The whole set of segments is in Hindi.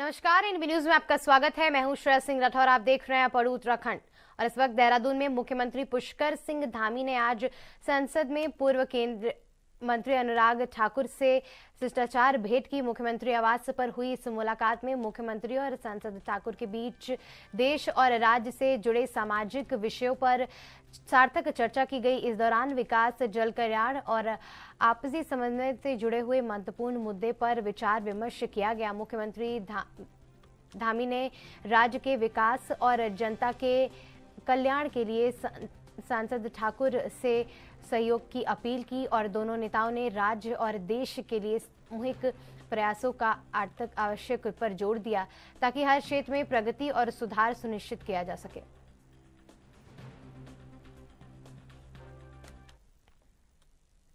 नमस्कार, इन न्यूज में आपका स्वागत है। मैं हूं श्रेया सिंह राठौर। आप देख रहे हैं पढ़ू उत्तराखंड। और इस वक्त देहरादून में मुख्यमंत्री पुष्कर सिंह धामी ने आज संसद में पूर्व केंद्रीय मंत्री अनुराग ठाकुर से शिष्टाचार भेंट की। मुख्यमंत्री आवास पर हुई इस मुलाकात में मुख्यमंत्री और सांसद ठाकुर के बीच देश और राज्य से जुड़े सामाजिक विषयों पर सार्थक चर्चा की गई। इस दौरान विकास, जल कल्याण और आपसी समन्वय से जुड़े हुए महत्वपूर्ण मुद्दे पर विचार विमर्श किया गया। मुख्यमंत्री धामी ने राज्य के विकास और जनता के कल्याण के लिए सांसद ठाकुर से सहयोग की अपील की और दोनों नेताओं ने राज्य और देश के लिए सामूहिक प्रयासों का आर्थिक आवश्यक पर जोर दिया ताकि हर क्षेत्र में प्रगति और सुधार सुनिश्चित किया जा सके।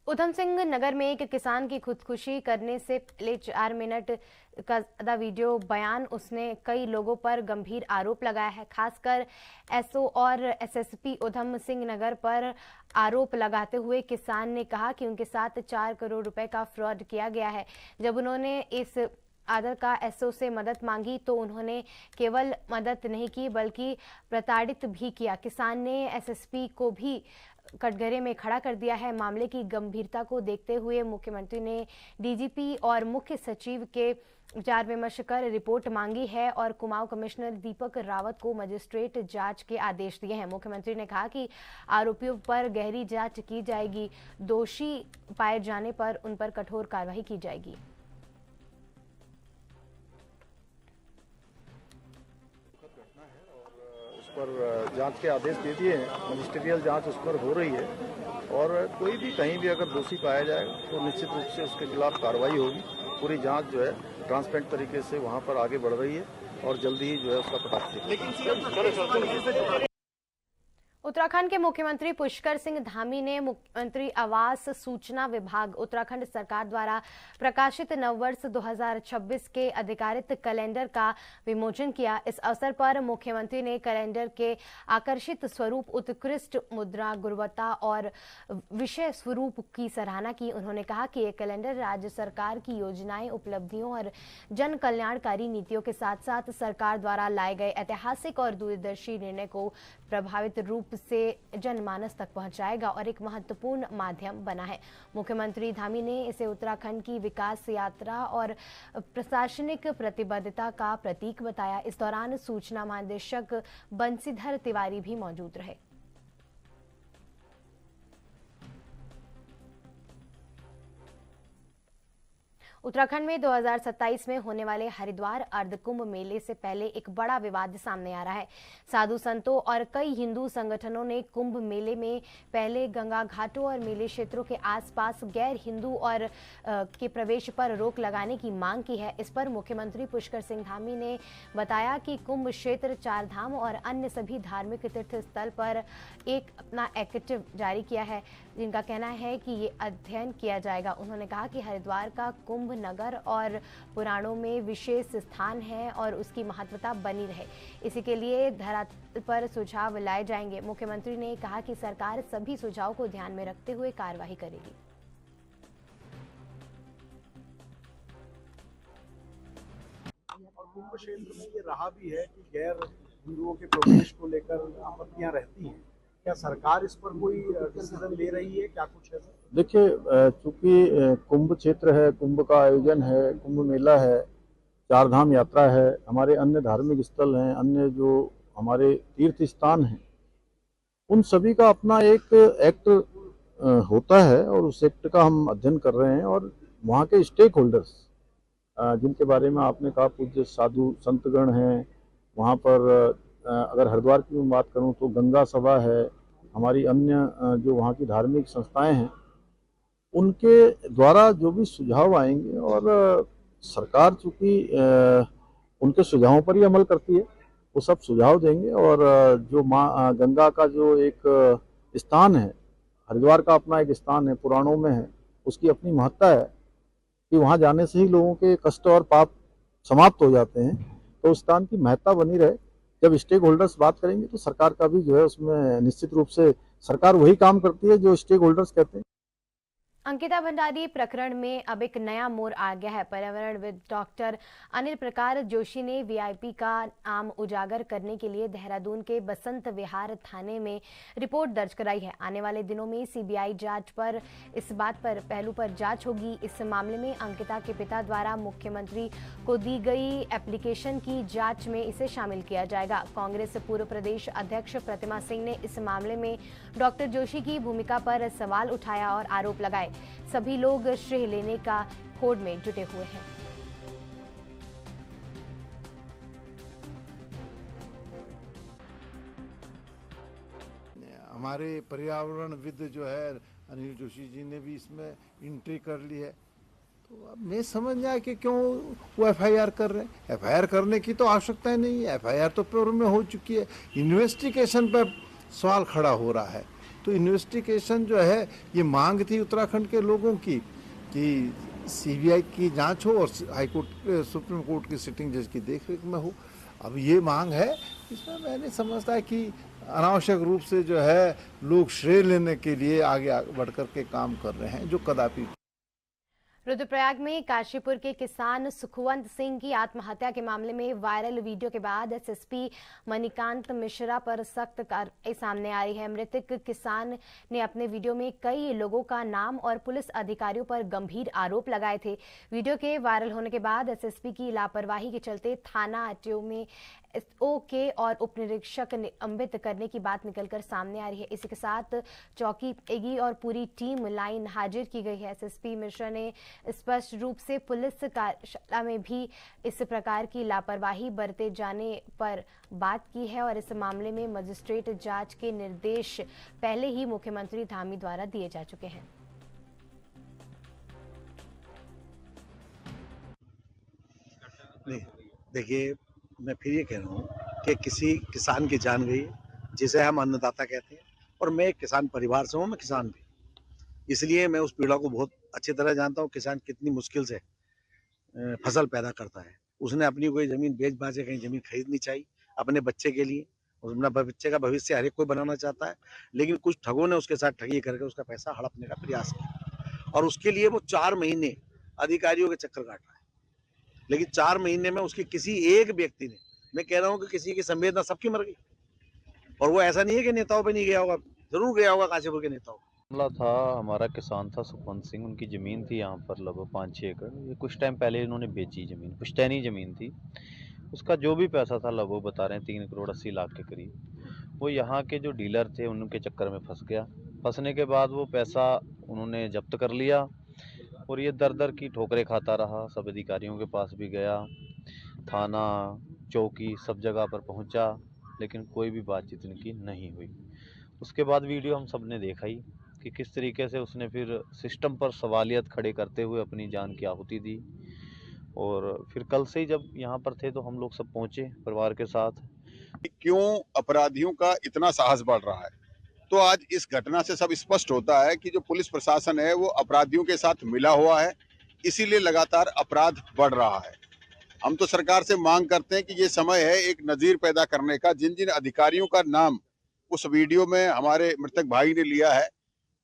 उधम सिंह नगर में एक किसान की खुदकुशी करने से पहले 4 मिनट का ज्यादा वीडियो बयान उसने कई लोगों पर गंभीर आरोप लगाया है। खासकर एसओ और एसएसपी उधम सिंह नगर पर आरोप लगाते हुए किसान ने कहा कि उनके साथ 4 करोड़ रुपए का फ्रॉड किया गया है। जब उन्होंने इस आदर का एसओ से मदद मांगी तो उन्होंने केवल मदद नहीं की बल्कि प्रताड़ित भी किया। किसान ने एसएसपी को भी कटघरे में खड़ा कर दिया है। मामले की गंभीरता को देखते हुए मुख्यमंत्री ने डीजीपी और मुख्य सचिव के विचार विमर्श कर रिपोर्ट मांगी है और कुमाऊं कमिश्नर दीपक रावत को मजिस्ट्रेट जांच के आदेश दिए हैं। मुख्यमंत्री ने कहा कि आरोपियों पर गहरी जांच की जाएगी, दोषी पाए जाने पर उन पर कठोर कार्रवाई की जाएगी। पर जांच के आदेश दे दिए हैं। मजिस्ट्रियल जांच उस पर हो रही है और कोई भी कहीं भी अगर दोषी पाया जाएगा तो निश्चित रूप से उसके खिलाफ कार्रवाई होगी। पूरी जांच जो है ट्रांसपेरेंट तरीके से वहां पर आगे बढ़ रही है और जल्दी ही जो है उसका पटाखा। उत्तराखंड के मुख्यमंत्री पुष्कर सिंह धामी ने मुख्यमंत्री आवास सूचना विभाग उत्तराखंड सरकार द्वारा प्रकाशित नववर्ष 2026 के अधिकारित कैलेंडर का विमोचन किया। इस अवसर पर मुख्यमंत्री ने कैलेंडर के आकर्षित स्वरूप, उत्कृष्ट मुद्रा गुणवत्ता और विषय स्वरूप की सराहना की। उन्होंने कहा कि ये कैलेंडर राज्य सरकार की योजनाएं, उपलब्धियों और जन कल्याणकारी नीतियों के साथ साथ सरकार द्वारा लाए गए ऐतिहासिक और दूरदर्शी निर्णय को प्रभावित रूप से जनमानस तक पहुंचाएगा और एक महत्वपूर्ण माध्यम बना है। मुख्यमंत्री धामी ने इसे उत्तराखंड की विकास यात्रा और प्रशासनिक प्रतिबद्धता का प्रतीक बताया। इस दौरान सूचना महानिदेशक बंसीधर तिवारी भी मौजूद रहे। उत्तराखंड में 2027 में होने वाले हरिद्वार अर्ध कुंभ मेले से पहले एक बड़ा विवाद सामने आ रहा है। साधु संतों और कई हिंदू संगठनों ने कुंभ मेले में पहले गंगा घाटों और मेले क्षेत्रों के आसपास गैर हिंदू और के प्रवेश पर रोक लगाने की मांग की है। इस पर मुख्यमंत्री पुष्कर सिंह धामी ने बताया कि कुंभ क्षेत्र, 4 धाम और अन्य सभी धार्मिक तीर्थ स्थल पर एक अपना एक्ट जारी किया है, जिनका कहना है कि ये अध्ययन किया जाएगा। उन्होंने कहा कि हरिद्वार का कुंभ नगर और पुराणों में विशेष स्थान है और उसकी महत्वता बनी रहे, इसी के लिए धरातल पर सुझाव लाए जाएंगे। मुख्यमंत्री ने कहा कि सरकार सभी सुझावों को ध्यान में रखते हुए कार्यवाही करेगी। कुंभ क्षेत्र में ये रहा भी है कि गैर हिंदुओं के प्रवेश को लेकर आपत्तियां रहती हैं। क्या सरकार इस पर कोई डिसीजन ले रही है? क्या कुछ है? देखिए, चूंकि कुंभ क्षेत्र है, कुंभ का आयोजन है, कुंभ मेला है, 4 धाम यात्रा है, हमारे अन्य धार्मिक स्थल हैं, अन्य जो हमारे तीर्थ स्थान हैं, उन सभी का अपना एक एक्ट होता है और उस एक्ट का हम अध्ययन कर रहे हैं। और वहाँ के स्टेक होल्डर्स जिनके बारे में आपने कहा, पूज्य साधु संतगण हैं वहाँ पर। अगर हरिद्वार की मैं बात करूँ तो गंगा सभा है, हमारी अन्य जो वहाँ की धार्मिक संस्थाएं हैं, उनके द्वारा जो भी सुझाव आएंगे, और सरकार चूँकि उनके सुझावों पर ही अमल करती है, वो सब सुझाव देंगे। और जो माँ गंगा का जो एक स्थान है, हरिद्वार का अपना एक स्थान है, पुराणों में है, उसकी अपनी महत्ता है कि वहाँ जाने से ही लोगों के कष्ट और पाप समाप्त हो जाते हैं। तो उस स्थान की महत्ता बनी रहे। जब स्टेक होल्डर्स बात करेंगे तो सरकार का भी जो है उसमें निश्चित रूप से सरकार वही काम करती है जो स्टेक होल्डर्स कहते हैं। अंकिता भंडारी प्रकरण में अब एक नया मोड़ आ गया है। पर्यावरणविद डॉक्टर अनिल प्रकाश जोशी ने वीआईपी का नाम उजागर करने के लिए देहरादून के बसंत विहार थाने में रिपोर्ट दर्ज कराई है। आने वाले दिनों में सीबीआई जांच पर इस बात पर पहलू पर जांच होगी। इस मामले में अंकिता के पिता द्वारा मुख्यमंत्री को दी गई एप्लीकेशन की जांच में इसे शामिल किया जाएगा। कांग्रेस पूर्व प्रदेश अध्यक्ष प्रतिमा सिंह ने इस मामले में डॉक्टर जोशी की भूमिका पर सवाल उठाया और आरोप लगाए। सभी लोग श्रेय लेने का होड़ में जुटे हुए हैं। हमारे पर्यावरणविद जो है अनिल जोशी जी ने भी इसमें एंट्री कर ली है, तो अब मैं समझ नहीं आया कि क्यों वो एफआईआर कर रहे हैं। एफआईआर करने की तो आवश्यकता ही नहीं है, एफआईआर तो पूर्व में हो चुकी है। इन्वेस्टिगेशन पर सवाल खड़ा हो रहा है, तो इन्वेस्टिगेशन जो है ये मांग थी उत्तराखंड के लोगों की कि सीबीआई की जांच हो और हाई कोर्ट सुप्रीम कोर्ट की सिटिंग जज की देखरेख में हो। अब ये मांग है, इसमें मैं नहीं समझता कि अनावश्यक रूप से जो है लोग श्रेय लेने के लिए आगे बढ़ कर के काम कर रहे हैं, जो कदापि। रुद्रप्रयाग में काशीपुर के किसान सुखवंत सिंह की आत्महत्या के मामले में वायरल वीडियो के बाद एसएसपी मणिकांत मिश्रा पर सख्त कार्रवाई सामने आई है। मृतक किसान ने अपने वीडियो में कई लोगों का नाम और पुलिस अधिकारियों पर गंभीर आरोप लगाए थे। वीडियो के वायरल होने के बाद एसएसपी की लापरवाही के चलते थाना आरटीओ में ओके और उप निरीक्षक निलंबित करने की बात निकलकर सामने आ रही है। इसी के साथ चौकी एगी और पूरी टीम लाइन हाजिर की गई है। एसएसपी मिश्रा ने स्पष्ट रूप से पुलिस कार्यशाला में भी इस प्रकार की लापरवाही बरते जाने पर बात की है और इस मामले में मजिस्ट्रेट जांच के निर्देश पहले ही मुख्यमंत्री धामी द्वारा दिए जा चुके हैं। देखिए, मैं फिर ये कह रहा हूँ कि किसी किसान की जान गई, जिसे हम अन्नदाता कहते हैं, और मैं एक किसान परिवार से हूँ, मैं किसान भी, इसलिए मैं उस पीड़ा को बहुत अच्छी तरह जानता हूँ। किसान कितनी मुश्किल से फसल पैदा करता है। उसने अपनी कोई जमीन बेच बाच के कहीं जमीन खरीदनी चाहिए अपने बच्चे के लिए, अपना बच्चे का भविष्य हर एक कोई बनाना चाहता है, लेकिन कुछ ठगों ने उसके साथ ठगी करके उसका पैसा हड़पने का प्रयास किया, और उसके लिए वो 4 महीने अधिकारियों के चक्कर काट रहा है। लेकिन 4 महीने में उसकी किसी एक व्यक्ति ने, मैं कह रहा हूँ कि किसी की संवेदना सबकी मर गई, और वो ऐसा नहीं है कि नेताओं पे नहीं गया होगा, जरूर गया होगा काशीपुर के नेताओं। मामला था, हमारा किसान था सुखवंत सिंह, उनकी ज़मीन थी यहाँ पर लगभग 5-6 एकड़। ये कुछ टाइम पहले इन्होंने बेची ज़मीन, पुश्तैनी ज़मीन थी। उसका जो भी पैसा था लगभग बता रहे हैं 3 करोड़ 80 लाख के करीब। वो यहाँ के जो डीलर थे उनके चक्कर में फंस गया। फंसने के बाद वो पैसा उन्होंने जब्त कर लिया और ये दर दर की ठोकरें खाता रहा। सब अधिकारियों के पास भी गया, थाना चौकी सब जगह पर पहुँचा, लेकिन कोई भी बातचीत इनकी नहीं हुई। उसके बाद वीडियो हम सब ने देखा ही कि किस तरीके से उसने फिर सिस्टम पर सवालियत खड़े करते हुए अपनी जान की आहुति दी। और फिर कल से ही जब यहाँ पर थे तो हम लोग सब पहुँचे परिवार के साथ। क्यों अपराधियों का इतना साहस बढ़ रहा है, तो आज इस घटना से सब स्पष्ट होता है कि जो पुलिस प्रशासन है वो अपराधियों के साथ मिला हुआ है, इसीलिए लगातार अपराध बढ़ रहा है। हम तो सरकार से मांग करते हैं कि ये समय है एक नजीर पैदा करने का। जिन जिन अधिकारियों का नाम उस वीडियो में हमारे मृतक भाई ने लिया है,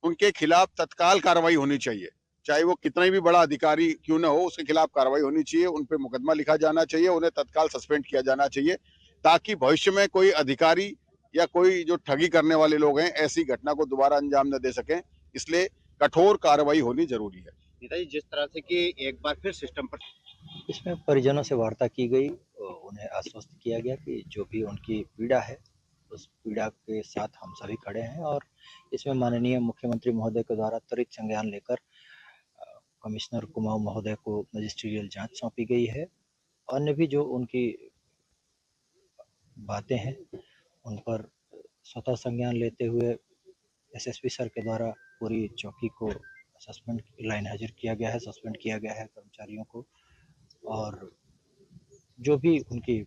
उनके खिलाफ तत्काल कार्रवाई होनी चाहिए। चाहे वो कितना भी बड़ा अधिकारी क्यों ना हो, उसके खिलाफ कार्रवाई होनी चाहिए, उन पे मुकदमा लिखा जाना चाहिए, उन्हें तत्काल सस्पेंड किया जाना चाहिए, ताकि भविष्य में कोई अधिकारी या कोई जो ठगी करने वाले लोग हैं ऐसी घटना को दोबारा अंजाम न दे सकें। इसलिए कठोर कार्रवाई होनी जरूरी है। नेताजी, जिस तरह से कि एक बार फिर सिस्टम पर इसमें परिजनों से वार्ता की गई, उन्हें आश्वस्त किया गया कि जो भी उनकी पीड़ा है उस पीड़ा के साथ हम सभी खड़े हैं, और इसमें माननीय मुख्यमंत्री महोदय के द्वारा त्वरित संज्ञान लेकर कमिश्नर कुमाऊं महोदय को मजिस्ट्रियल जांच सौंपी गई है। अन्य भी जो उनकी बातें हैं उन पर स्वतः संज्ञान लेते हुए एसएसपी सर के द्वारा पूरी चौकी को सस्पेंड, लाइन हाजिर किया गया है, सस्पेंड किया गया है कर्मचारियों को, और जो भी उनकी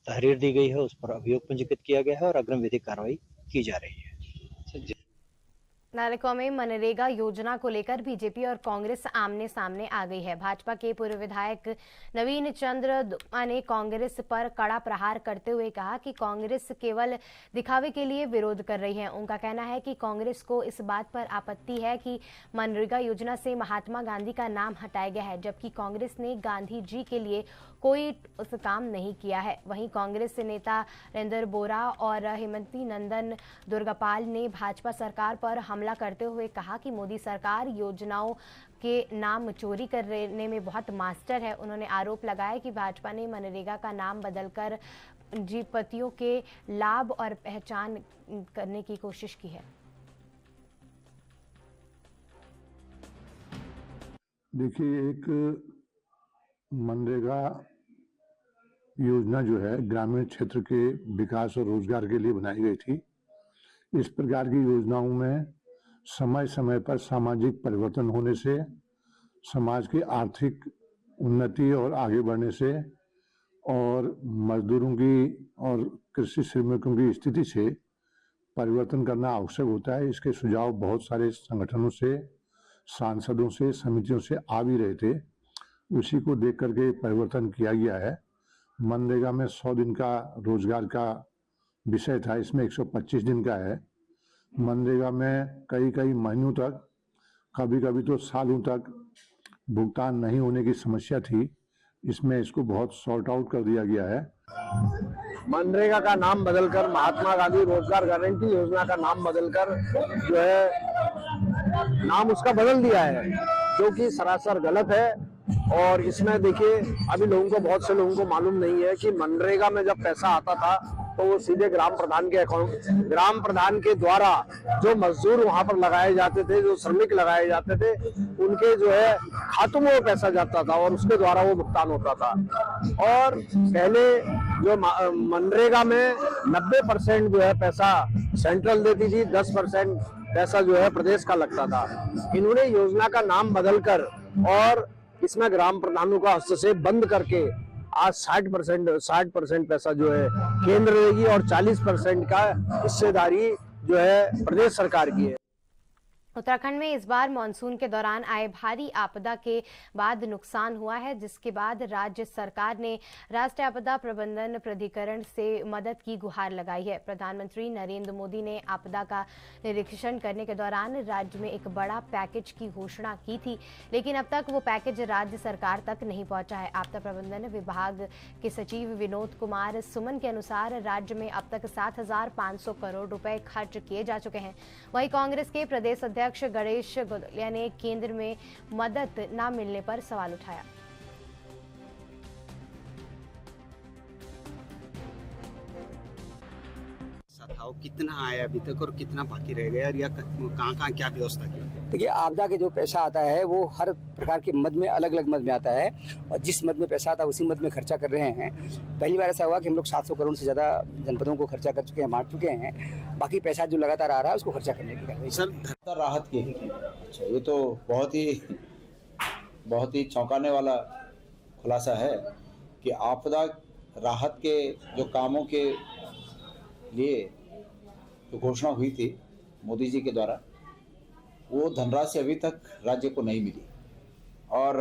तहरीर दी गई है उस पर अभियोग पंजीकृत किया गया है और अग्रिम विधिक कार्रवाई की जा रही है। नागरिकों में मनरेगा योजना को लेकर बीजेपी और कांग्रेस आमने सामने आ गई है। भाजपा के पूर्व विधायक नवीन चंद्र दुआ ने कांग्रेस पर कड़ा प्रहार करते हुए कहा कि कांग्रेस केवल दिखावे के लिए विरोध कर रही है। उनका कहना है कि कांग्रेस को इस बात पर आपत्ति है कि मनरेगा योजना से महात्मा गांधी का नाम हटाया गया है, जबकि कांग्रेस ने गांधी जी के लिए कोई उस काम नहीं किया है। वहीं कांग्रेस नेता नरेंद्र बोरा और हेमंती नंदन दुर्गापाल ने भाजपा सरकार पर हमला करते हुए कहा कि मोदी सरकार योजनाओं के नाम चोरी करने में बहुत मास्टर है। उन्होंने आरोप लगाया कि भाजपा ने मनरेगा का नाम बदलकर जीपतियों के लाभ और पहचान करने की कोशिश की है। देखिए, एक मनरेगा योजना जो है ग्रामीण क्षेत्र के विकास और रोजगार के लिए बनाई गई थी। इस प्रकार की योजनाओं में समय समय पर सामाजिक परिवर्तन होने से, समाज की आर्थिक उन्नति और आगे बढ़ने से और मजदूरों की और कृषि श्रमिकों की स्थिति से परिवर्तन करना आवश्यक होता है। इसके सुझाव बहुत सारे संगठनों से, सांसदों से, समितियों से आ भी रहे थे। उसी को देख करके परिवर्तन किया गया है। मनरेगा में 100 दिन का रोजगार का विषय था, इसमें 125 दिन का है। मनरेगा में कई महीनों तक, कभी कभी तो सालों तक भुगतान नहीं होने की समस्या थी। इसमें इसको बहुत सॉर्ट आउट कर दिया गया है। मनरेगा का नाम बदलकर महात्मा गांधी रोजगार गारंटी योजना का नाम बदलकर जो है नाम उसका बदल दिया है, जो कि सरासर गलत है। और इसमें देखिए, अभी लोगों को, बहुत से लोगों को मालूम नहीं है कि मनरेगा में जब पैसा आता था तो वो सीधे ग्राम प्रधान के अकाउंट, ग्राम प्रधान के द्वारा जो मजदूर वहां पर लगाए जाते थे, जो श्रमिक लगाए जाते थे, उनके जो है खातों में वो पैसा जाता था और उसके द्वारा वो भुगतान होता था। और पहले जो मनरेगा में 90% जो है पैसा सेंट्रल देती थी, 10% पैसा जो है प्रदेश का लगता था। इन्होंने योजना का नाम बदलकर और इसमें ग्राम प्रधानों का हस्तक्षेप बंद करके आज 60% पैसा जो है केंद्र देगी और 40% का हिस्सेदारी जो है प्रदेश सरकार की है। उत्तराखंड में इस बार मानसून के दौरान आए भारी आपदा के बाद नुकसान हुआ है, जिसके बाद राज्य सरकार ने राष्ट्रीय आपदा प्रबंधन प्राधिकरण से मदद की गुहार लगाई है। प्रधानमंत्री नरेंद्र मोदी ने आपदा का निरीक्षण करने के दौरान राज्य में एक बड़ा पैकेज की घोषणा की थी, लेकिन अब तक वो पैकेज राज्य सरकार तक नहीं पहुंचा है। आपदा प्रबंधन विभाग के सचिव विनोद कुमार सुमन के अनुसार राज्य में अब तक 7,500 करोड़ रुपए खर्च किए जा चुके हैं। वहीं कांग्रेस के प्रदेश अध्यक्ष गणेश गोदलिया ने केंद्र में मदद न मिलने पर सवाल उठाया। कितना आया अभी तक और कितना बाकी रह गया, या कहाँ क्या व्यवस्था की? देखिए, आपदा के जो पैसा आता है वो हर प्रकार के मद में, अलग अलग मद में आता है, और जिस मद में पैसा आता है उसी मद में खर्चा कर रहे हैं। पहली बार ऐसा हुआ कि हम लोग 700 करोड़ से ज़्यादा जनपदों को खर्चा कर चुके हैं, बांट चुके हैं। बाकी पैसा जो लगातार आ रहा है उसको खर्चा करने की कार्रवाई। सर, राहत की, अच्छा, ये तो बहुत ही चौंकाने वाला खुलासा है कि आपदा राहत के जो कामों के लिए जो घोषणा हुई थी मोदी जी के द्वारा, वो धनराशि अभी तक राज्य को नहीं मिली। और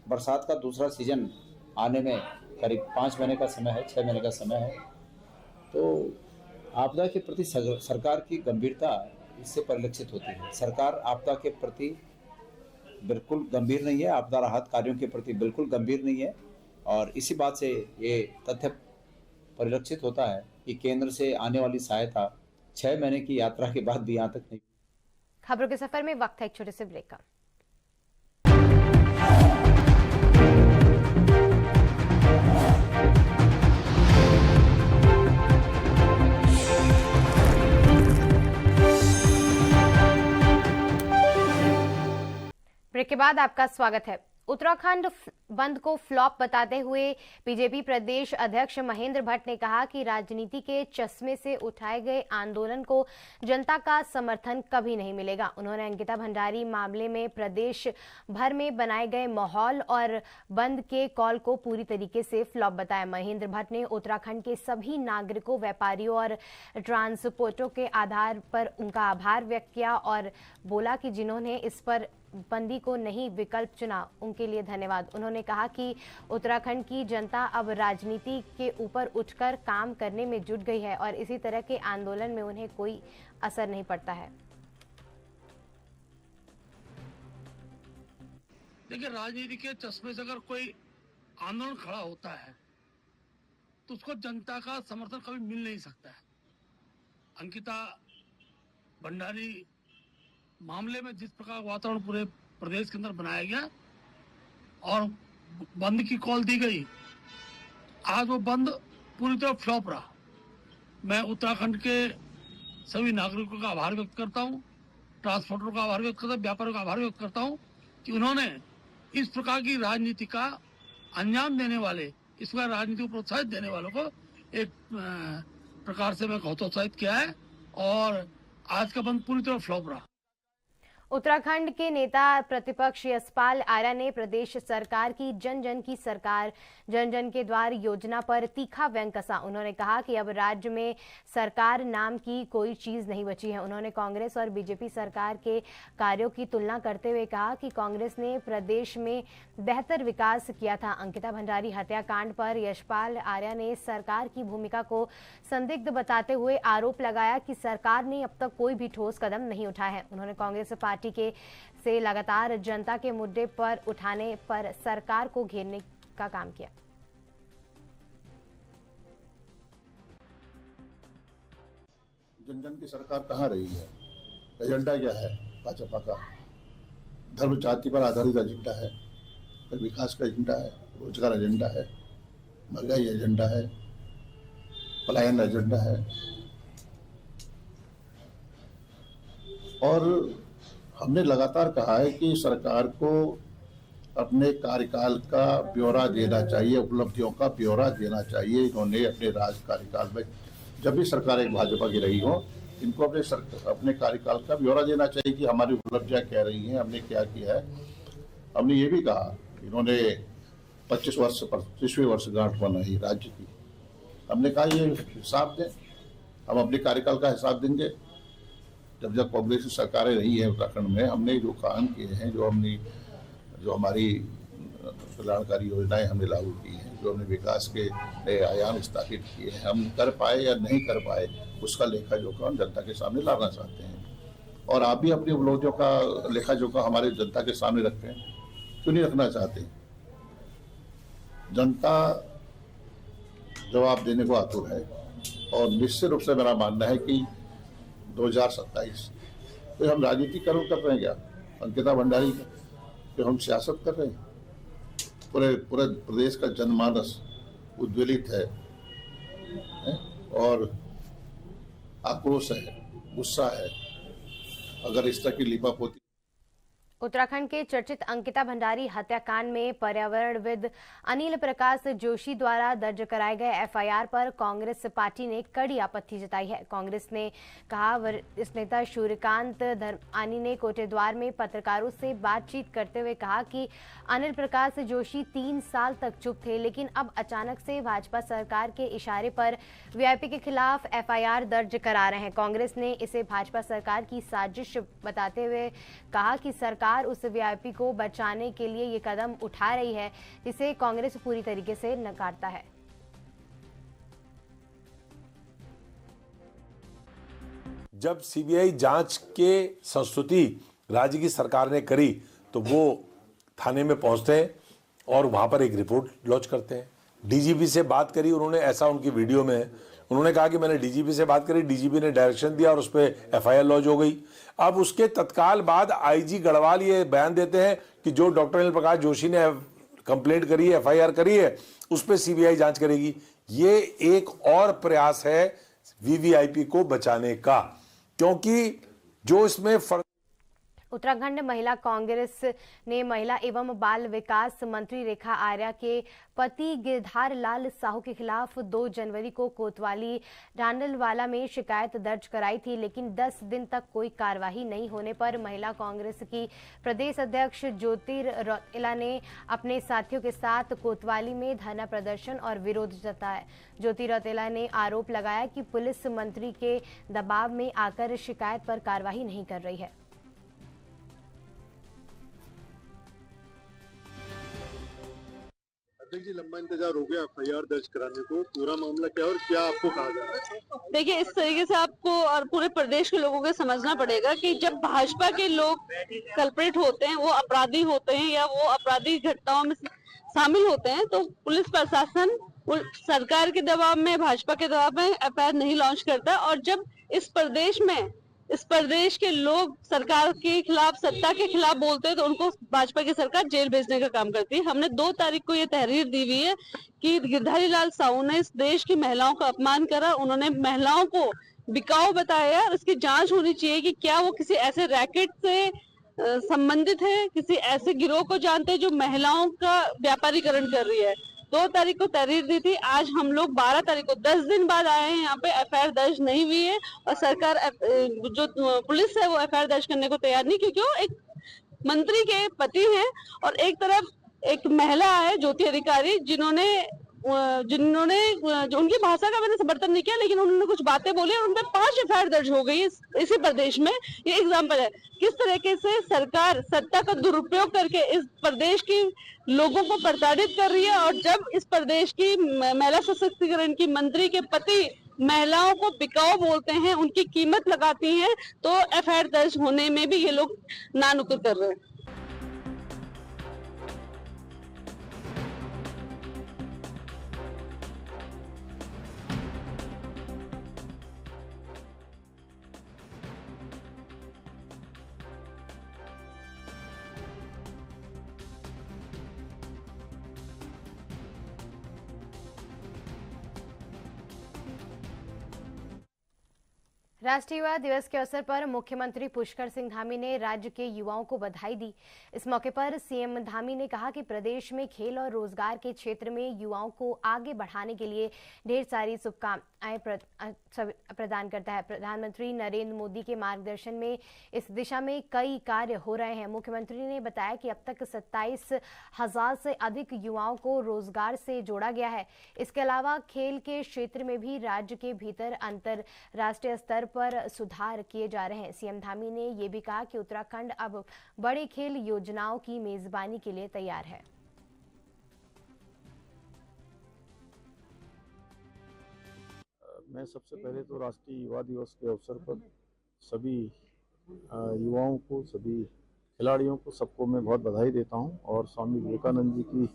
बरसात का दूसरा सीजन आने में करीब 5 महीने का समय है, 6 महीने का समय है। तो आपदा के प्रति सरकार की गंभीरता इससे परिलक्षित होती है। सरकार आपदा के प्रति बिल्कुल गंभीर नहीं है, आपदा राहत कार्यों के प्रति बिल्कुल गंभीर नहीं है। और इसी बात से ये तथ्य परिलक्षित होता है कि केंद्र से आने वाली सहायता 6 महीने की यात्रा के बाद भी यहाँ तक नहीं। खबरों के सफर में वक्त है एक छोटे से ब्रेक का। ब्रेक के बाद आपका स्वागत है। उत्तराखंड बंद को फ्लॉप बताते हुए बीजेपी प्रदेश अध्यक्ष महेंद्र भट्ट ने कहा कि राजनीति के चश्मे से उठाए गए आंदोलन को जनता का समर्थन कभी नहीं मिलेगा। उन्होंने अंकिता भंडारी मामले में प्रदेश भर में बनाए गए माहौल और बंद के कॉल को पूरी तरीके से फ्लॉप बताया। महेंद्र भट्ट ने उत्तराखंड के सभी नागरिकों, व्यापारियों और ट्रांसपोर्टरों के आधार पर उनका आभार व्यक्त किया और बोला कि जिन्होंने इस पर बंदी को नहीं विकल्प चुना उनके लिए धन्यवाद। उन्होंने कहा कि उत्तराखंड की जनता अब राजनीति के ऊपर उठकर काम करने में जुट गई है और इसी तरह के आंदोलन में उन्हें कोई असर नहीं पड़ता है। देखिए, राजनीति के चश्मे से अगर कोई आंदोलन खड़ा होता है तो उसको जनता का समर्थन कभी मिल नहीं सकता है। अंकिता भंडारी मामले में जिस प्रकार वातावरण पूरे प्रदेश के अंदर बनाया गया और बंद की कॉल दी गई, आज वो बंद पूरी तरह फ्लॉप रहा। मैं उत्तराखंड के सभी नागरिकों का आभार व्यक्त करता हूँ, ट्रांसपोर्टरों का आभार व्यक्त करता हूँ, व्यापारियों का आभार व्यक्त करता हूँ कि उन्होंने इस प्रकार की राजनीति का अंजाम देने वाले, इस प्रकार राजनीति को प्रोत्साहित देने वालों को एक प्रकार से मैं हतोत्साहित किया है और आज का बंद पूरी तरह फ्लॉप रहा। उत्तराखंड के नेता प्रतिपक्ष यशपाल आर्या ने प्रदेश सरकार की जन जन की सरकार, जन जन के द्वार योजना पर तीखा व्यंग कसा। उन्होंने कहा कि अब राज्य में सरकार नाम की कोई चीज नहीं बची है। उन्होंने कांग्रेस और बीजेपी सरकार के कार्यों की तुलना करते हुए कहा कि कांग्रेस ने प्रदेश में बेहतर विकास किया था। अंकिता भंडारी हत्याकांड पर यशपाल आर्या ने सरकार की भूमिका को संदिग्ध बताते हुए आरोप लगाया कि सरकार ने अब तक कोई भी ठोस कदम नहीं उठाया है। उन्होंने कांग्रेस पार्टी से लगातार जनता के मुद्दे पर उठाने पर सरकार को घेरने का काम किया। जन जन की सरकार कहाँ रही है? एजेंडा क्या है भाजपा का? धर्म जाति पर आधारित एजेंडा है, विकास का एजेंडा है, रोजगार एजेंडा है, महंगाई एजेंडा है, पलायन एजेंडा है। और हमने लगातार कहा है कि सरकार को अपने कार्यकाल का ब्यौरा देना चाहिए, उपलब्धियों का ब्यौरा देना चाहिए। इन्होंने अपने राज कार्यकाल में जब भी सरकार एक भाजपा की रही हो, इनको अपने कार्यकाल का ब्यौरा देना चाहिए कि हमारी उपलब्धियां क्या रही हैं, हमने क्या किया है। हमने ये भी कहा, इन्होंने 25वीं वर्षगांठ मनाई राज्य की। हमने कहा ये हिसाब दें, हम अपने कार्यकाल का हिसाब देंगे। जब जब कांग्रेस की सरकारें रही है उत्तराखंड में, हमने जो काम किए हैं, जो हमारी कल्याणकारी योजनाएं हमने लागू की हैं, जो हमने विकास के नए आयाम स्थापित किए हैं, हम कर पाए या नहीं कर पाए, उसका लेखा जोखा हम जनता के सामने लाना चाहते हैं। और आप भी अपनी उपलब्धियों का लेखा जोखा हमारे जनता के सामने रखते हैं, क्यों नहीं रखना चाहते? जनता जवाब देने को आतुर है और निश्चित रूप से मेरा मानना है कि 2027 तो हम राजनीतिकरण कर रहे हैं क्या अंकिता भंडारी का? तो हम सियासत कर रहे हैं? पूरे प्रदेश का जनमानस उद्वेलित है और आक्रोश है, गुस्सा है। अगर इस तरह की लीपापोती। उत्तराखंड के चर्चित अंकिता भंडारी हत्याकांड में पर्यावरणविद अनिल प्रकाश जोशी द्वारा दर्ज कराए गए एफआईआर पर कांग्रेस पार्टी ने कड़ी आपत्ति जताई है। कांग्रेस ने कहा, वरिष्ठ नेता सूर्यकांत धर्मानी ने कोटेद्वार में पत्रकारों से बातचीत करते हुए कहा कि अनिल प्रकाश जोशी 3 साल तक चुप थे, लेकिन अब अचानक से भाजपा सरकार के इशारे पर वीआईपी के खिलाफ एफआईआर दर्ज करा रहे हैं। कांग्रेस ने इसे भाजपा सरकार की साजिश बताते हुए कहा कि सरकार उस वीआईपी को बचाने के लिए ये कदम उठा रही है, जिसे कांग्रेस पूरी तरीके से नकारता है। जब सीबीआई जांच के संस्तुति राज्य की सरकार ने करी तो वो थाने में पहुंचते हैं और वहां पर एक रिपोर्ट लॉन्च करते हैं। डीजीपी से बात करी उन्होंने, ऐसा उनकी वीडियो में है। उन्होंने कहा कि मैंने डीजीपी से बात करी, डीजीपी ने डायरेक्शन दिया और उस पर एफआईआर लॉन्च हो गई। अब उसके तत्काल बाद आईजी गढ़वाल ये बयान देते हैं कि जो डॉक्टर अनिल प्रकाश जोशी ने कंप्लेंट करी है, एफआईआर करी है, उस पर सीबीआई जांच करेगी। ये एक और प्रयास है वीवीआईपी को बचाने का, क्योंकि जो इसमें उत्तराखंड महिला कांग्रेस ने महिला एवं बाल विकास मंत्री रेखा आर्या के पति गिरधार लाल साहू के खिलाफ 2 जनवरी को कोतवाली रांडलवाला में शिकायत दर्ज कराई थी, लेकिन 10 दिन तक कोई कार्रवाई नहीं होने पर महिला कांग्रेस की प्रदेश अध्यक्ष ज्योति रौतेला ने अपने साथियों के साथ कोतवाली में धरना प्रदर्शन और विरोध जताया। ज्योति रौतेला ने आरोप लगाया कि पुलिस मंत्री के दबाव में आकर शिकायत पर कार्रवाई नहीं कर रही है। जी, लंबा इंतजार हो गया एफआईआर दर्ज कराने को, पूरा मामला क्या और क्या आपको कहा जा रहा है? देखिए, इस तरीके से आपको और पूरे प्रदेश के लोगों को समझना पड़ेगा कि जब भाजपा के लोग कल्प्रिट होते हैं, वो अपराधी होते हैं या वो अपराधी घटनाओं में शामिल होते हैं, तो पुलिस प्रशासन सरकार के दबाव में, भाजपा के दबाव में एफआईआर नहीं लॉन्च करता। और जब इस प्रदेश के लोग सरकार के खिलाफ, सत्ता के खिलाफ बोलते हैं, तो उनको भाजपा की सरकार जेल भेजने का काम करती है। हमने 2 तारीख को ये तहरीर दी हुई है कि गिरधारी लाल साहू ने इस देश की महिलाओं का अपमान करा, उन्होंने महिलाओं को बिकाऊ बताया और इसकी जांच होनी चाहिए कि क्या वो किसी ऐसे रैकेट से संबंधित है, किसी ऐसे गिरोह को जानते हैं जो महिलाओं का व्यापारीकरण कर रही है। 2 तारीख को तहरीर दी थी, आज हम लोग 12 तारीख को 10 दिन बाद आए हैं यहाँ पे, एफआईआर दर्ज नहीं हुई है और सरकार जो पुलिस है वो एफआईआर दर्ज करने को तैयार नहीं, क्योंकि वो एक मंत्री के पति हैं और एक तरफ एक महिला है ज्योति अधिकारी जिन्होंने जो उनकी भाषा का मैंने समर्थन नहीं किया, लेकिन उन्होंने कुछ बातें बोली और उन पर 5 एफआईआर दर्ज हो गई इसी प्रदेश में। ये एग्जाम्पल है किस तरीके से सरकार सत्ता का दुरुपयोग करके इस प्रदेश की लोगों को प्रताड़ित कर रही है। और जब इस प्रदेश की महिला सशक्तिकरण की मंत्री के पति महिलाओं को बिकाऊ बोलते हैं, उनकी कीमत लगाती हैं, तो एफआईआर दर्ज होने में भी ये लोग नानुकुर कर रहे हैं। राष्ट्रीय युवा दिवस के अवसर पर मुख्यमंत्री पुष्कर सिंह धामी ने राज्य के युवाओं को बधाई दी। इस मौके पर सीएम धामी ने कहा कि प्रदेश में खेल और रोजगार के क्षेत्र में युवाओं को आगे बढ़ाने के लिए ढेर सारी शुभकामनाएं प्रदान करता है। प्रधानमंत्री नरेंद्र मोदी के मार्गदर्शन में इस दिशा में कई कार्य हो रहे हैं। मुख्यमंत्री ने बताया कि अब तक 27,000 से अधिक युवाओं को रोजगार से जोड़ा गया है। इसके अलावा खेल के क्षेत्र में भी राज्य के भीतर अंतरराष्ट्रीय स्तर पर सुधार किए जा रहे हैं। सीएम धामी ने ये भी कहा कि उत्तराखंड अब बड़ी खेल योजनाओं की मेजबानी के लिए तैयार है। मैं सबसे पहले तो राष्ट्रीय युवा दिवस के अवसर पर सभी युवाओं को, सभी खिलाड़ियों को, सबको मैं बहुत बधाई देता हूं और स्वामी विवेकानंद जी की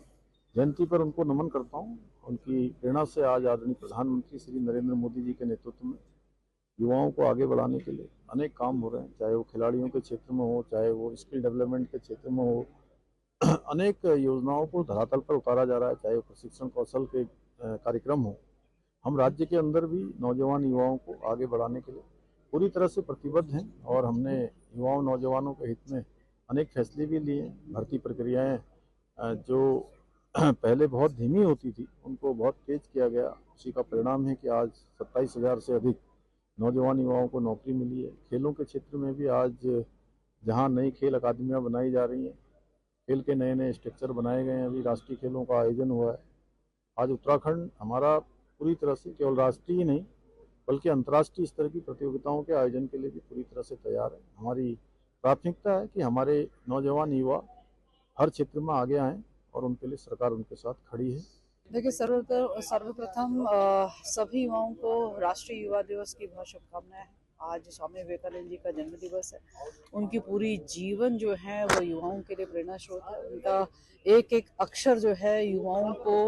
जयंती पर उनको नमन करता हूं। उनकी प्रेरणा से आज आदरणीय प्रधानमंत्री श्री नरेंद्र मोदी जी के नेतृत्व में युवाओं को आगे बढ़ाने के लिए अनेक काम हो रहे हैं, चाहे वो खिलाड़ियों के क्षेत्र में हो, चाहे वो स्किल डेवलपमेंट के क्षेत्र में हो। अनेक योजनाओं को धरातल पर उतारा जा रहा है, चाहे वो प्रशिक्षण कौशल के कार्यक्रम हो। हम राज्य के अंदर भी नौजवान युवाओं को आगे बढ़ाने के लिए पूरी तरह से प्रतिबद्ध हैं और हमने युवाओं नौजवानों के हित में अनेक फैसले भी लिए। भर्ती प्रक्रियाएं जो पहले बहुत धीमी होती थी, उनको बहुत तेज किया गया। उसी का परिणाम है कि आज 27,000 से अधिक नौजवान युवाओं को नौकरी मिली है। खेलों के क्षेत्र में भी आज जहां नई खेल अकादमियां बनाई जा रही हैं, खेल के नए नए स्ट्रक्चर बनाए गए हैं, अभी राष्ट्रीय खेलों का आयोजन हुआ है। आज उत्तराखंड हमारा पूरी तरह से केवल राष्ट्रीय ही नहीं बल्कि अंतर्राष्ट्रीय स्तर की प्रतियोगिताओं के आयोजन के लिए भी पूरी तरह से तैयार है। हमारी प्राथमिकता है कि हमारे नौजवान युवा हर क्षेत्र में आगे आएँ और उनके लिए सरकार उनके साथ खड़ी है। देखिए, सर्वप्रथम सभी युवाओं को राष्ट्रीय युवा दिवस की बहुत शुभकामनाएं हैं। आज स्वामी विवेकानंद जी का जन्म दिवस है। उनकी पूरी जीवन जो है वो युवाओं के लिए प्रेरणा स्रोत है। उनका एक एक अक्षर जो है युवाओं को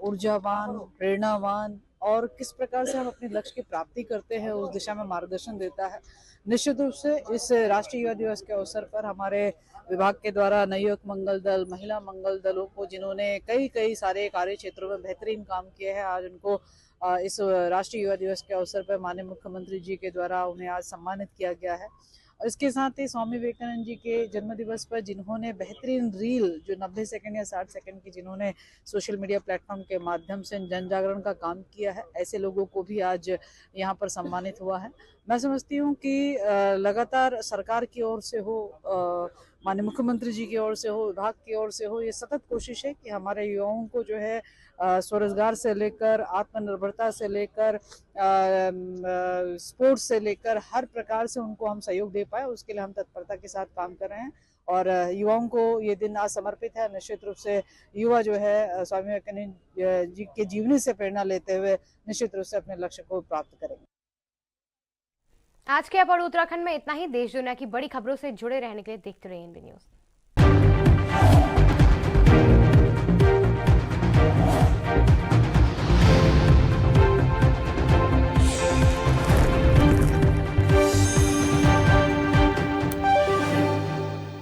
ऊर्जावान, प्रेरणावान और किस प्रकार से हम अपने लक्ष्य की प्राप्ति करते हैं उस दिशा में मार्गदर्शन देता है। निश्चित रूप से इस राष्ट्रीय युवा दिवस के अवसर पर हमारे विभाग के द्वारा नवयुवक मंगल दल, महिला मंगल दलों को जिन्होंने कई सारे कार्य क्षेत्रों में बेहतरीन काम किए हैं, आज उनको इस राष्ट्रीय युवा दिवस के अवसर पर माननीय मुख्यमंत्री जी के द्वारा उन्हें आज सम्मानित किया गया है। और इसके साथ ही स्वामी विवेकानंद जी के जन्मदिवस पर जिन्होंने बेहतरीन रील जो 90 सेकंड या 60 सेकंड की जिन्होंने सोशल मीडिया प्लेटफॉर्म के माध्यम से जन जागरण का काम किया है, ऐसे लोगों को भी आज यहाँ पर सम्मानित हुआ है। मैं समझती हूँ कि लगातार सरकार की ओर से हो, माननीय मुख्यमंत्री जी की ओर से हो, विभाग की ओर से हो, ये सतत कोशिश है कि हमारे युवाओं को जो है स्वरोजगार से लेकर आत्मनिर्भरता से लेकर स्पोर्ट्स से लेकर हर प्रकार से उनको हम सहयोग दे पाए। उसके लिए हम तत्परता के साथ काम कर रहे हैं और युवाओं को ये दिन आज समर्पित है। निश्चित रूप से युवा जो है स्वामी विवेकानंद जी के जीवनी से प्रेरणा लेते हुए निश्चित रूप से अपने लक्ष्य को प्राप्त करेंगे। आज के अपॉड उत्तराखंड में इतना ही। देश दुनिया की बड़ी खबरों से जुड़े रहने के लिए देखते रहिए एनबी न्यूज़।